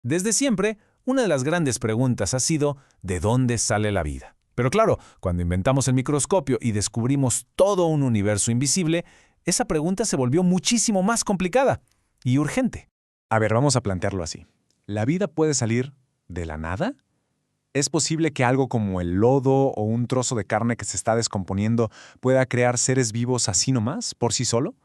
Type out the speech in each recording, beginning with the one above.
Desde siempre, una de las grandes preguntas ha sido ¿de dónde sale la vida? Pero claro, cuando inventamos el microscopio y descubrimos todo un universo invisible, esa pregunta se volvió muchísimo más complicada y urgente. A ver, vamos a plantearlo así. ¿La vida puede salir de la nada? ¿Es posible que algo como el lodo o un trozo de carne que se está descomponiendo pueda crear seres vivos así nomás, por sí solo?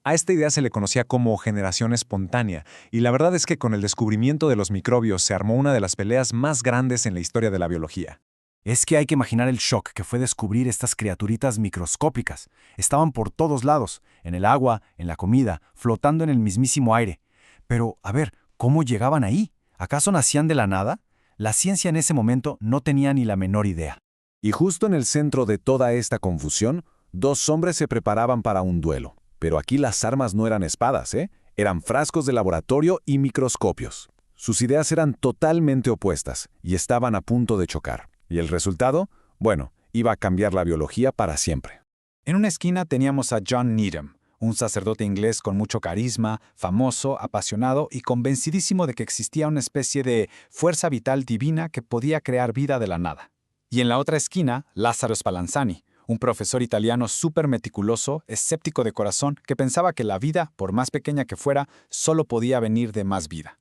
A esta idea se le conocía como generación espontánea, y la verdad es que con el descubrimiento de los microbios se armó una de las peleas más grandes en la historia de la biología. Es que hay que imaginar el shock que fue descubrir estas criaturitas microscópicas. Estaban por todos lados, en el agua, en la comida, flotando en el mismísimo aire. Pero, a ver, ¿cómo llegaban ahí? ¿Acaso nacían de la nada? La ciencia en ese momento no tenía ni la menor idea. Y justo en el centro de toda esta confusión, dos hombres se preparaban para un duelo. Pero aquí las armas no eran espadas, ¿eh? Eran frascos de laboratorio y microscopios. Sus ideas eran totalmente opuestas y estaban a punto de chocar. ¿Y el resultado? Bueno, iba a cambiar la biología para siempre. En una esquina teníamos a John Needham, un sacerdote inglés con mucho carisma, famoso, apasionado y convencidísimo de que existía una especie de fuerza vital divina que podía crear vida de la nada. Y en la otra esquina, Lázaro Spallanzani, un profesor italiano súper meticuloso, escéptico de corazón, que pensaba que la vida, por más pequeña que fuera, solo podía venir de más vida.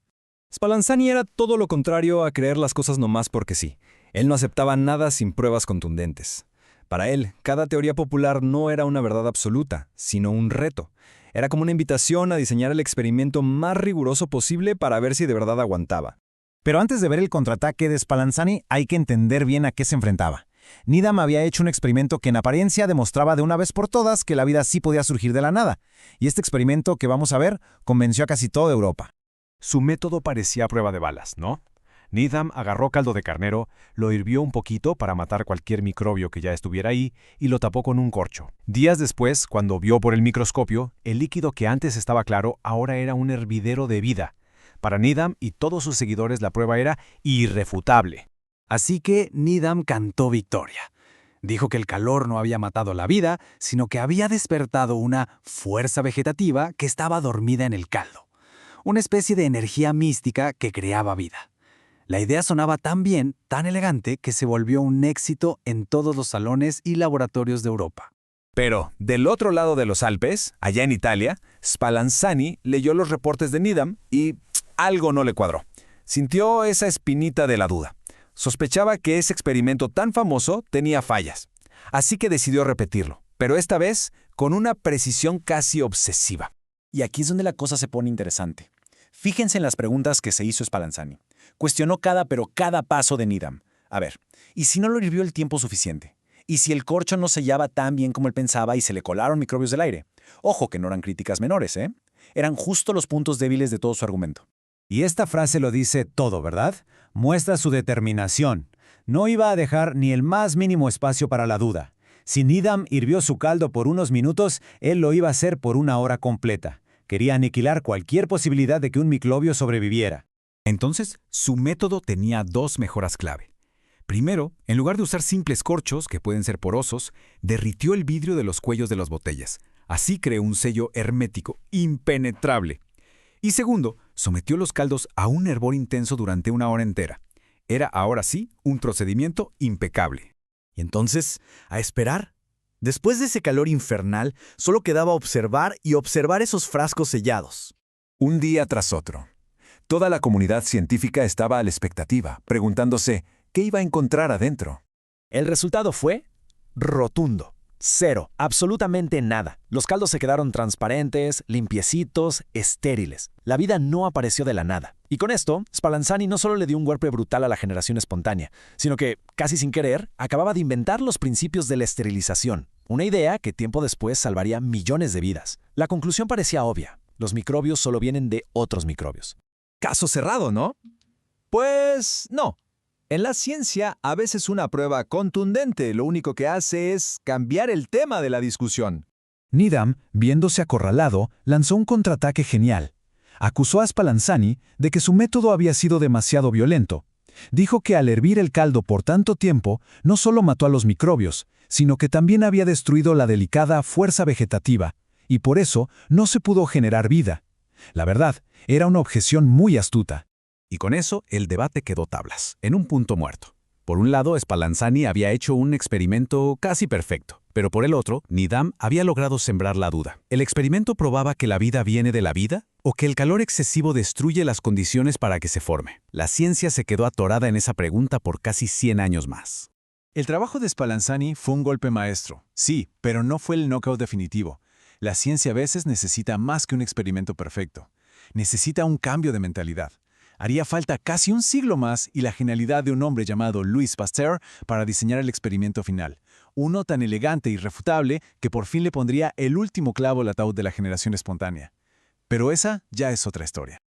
Spallanzani era todo lo contrario a creer las cosas nomás porque sí. Él no aceptaba nada sin pruebas contundentes. Para él, cada teoría popular no era una verdad absoluta, sino un reto. Era como una invitación a diseñar el experimento más riguroso posible para ver si de verdad aguantaba. Pero antes de ver el contraataque de Spallanzani, hay que entender bien a qué se enfrentaba. Needham había hecho un experimento que en apariencia demostraba de una vez por todas que la vida sí podía surgir de la nada. Y este experimento que vamos a ver convenció a casi toda Europa. Su método parecía a prueba de balas, ¿no? Needham agarró caldo de carnero, lo hirvió un poquito para matar cualquier microbio que ya estuviera ahí y lo tapó con un corcho. Días después, cuando vio por el microscopio, el líquido que antes estaba claro ahora era un hervidero de vida. Para Needham y todos sus seguidores la prueba era irrefutable. Así que Needham cantó victoria. Dijo que el calor no había matado la vida, sino que había despertado una fuerza vegetativa que estaba dormida en el caldo. Una especie de energía mística que creaba vida. La idea sonaba tan bien, tan elegante, que se volvió un éxito en todos los salones y laboratorios de Europa. Pero, del otro lado de los Alpes, allá en Italia, Spallanzani leyó los reportes de Needham y algo no le cuadró. Sintió esa espinita de la duda. Sospechaba que ese experimento tan famoso tenía fallas. Así que decidió repetirlo, pero esta vez con una precisión casi obsesiva. Y aquí es donde la cosa se pone interesante. Fíjense en las preguntas que se hizo Spallanzani. Cuestionó cada paso de Needham. A ver, ¿y si no lo hirvió el tiempo suficiente? ¿Y si el corcho no sellaba tan bien como él pensaba y se le colaron microbios del aire? Ojo que no eran críticas menores, ¿eh? Eran justo los puntos débiles de todo su argumento. Y esta frase lo dice todo, ¿verdad? Muestra su determinación. No iba a dejar ni el más mínimo espacio para la duda. Si Needham hirvió su caldo por unos minutos, él lo iba a hacer por una hora completa. Quería aniquilar cualquier posibilidad de que un microbio sobreviviera. Entonces, su método tenía dos mejoras clave. Primero, en lugar de usar simples corchos, que pueden ser porosos, derritió el vidrio de los cuellos de las botellas. Así creó un sello hermético impenetrable. Y segundo, sometió los caldos a un hervor intenso durante una hora entera. Era, ahora sí, un procedimiento impecable. Y entonces, ¿a esperar? Después de ese calor infernal, solo quedaba observar y observar esos frascos sellados. Un día tras otro. Toda la comunidad científica estaba a la expectativa, preguntándose qué iba a encontrar adentro. El resultado fue rotundo. Cero, absolutamente nada. Los caldos se quedaron transparentes, limpiecitos, estériles. La vida no apareció de la nada. Y con esto, Spallanzani no solo le dio un golpe brutal a la generación espontánea, sino que, casi sin querer, acababa de inventar los principios de la esterilización. Una idea que tiempo después salvaría millones de vidas. La conclusión parecía obvia. Los microbios solo vienen de otros microbios. Caso cerrado, ¿no? Pues no. En la ciencia, a veces una prueba contundente lo único que hace es cambiar el tema de la discusión. Needham, viéndose acorralado, lanzó un contraataque genial. Acusó a Spallanzani de que su método había sido demasiado violento. Dijo que al hervir el caldo por tanto tiempo, no solo mató a los microbios, sino que también había destruido la delicada fuerza vegetativa, y por eso no se pudo generar vida. La verdad, era una objeción muy astuta. Y con eso, el debate quedó tablas, en un punto muerto. Por un lado, Spallanzani había hecho un experimento casi perfecto, pero por el otro, Needham había logrado sembrar la duda. ¿El experimento probaba que la vida viene de la vida? ¿O que el calor excesivo destruye las condiciones para que se forme? La ciencia se quedó atorada en esa pregunta por casi 100 años más. El trabajo de Spallanzani fue un golpe maestro, sí, pero no fue el knockout definitivo. La ciencia a veces necesita más que un experimento perfecto. Necesita un cambio de mentalidad. Haría falta casi un siglo más y la genialidad de un hombre llamado Louis Pasteur para diseñar el experimento final. Uno tan elegante e irrefutable que por fin le pondría el último clavo al ataúd de la generación espontánea. Pero esa ya es otra historia.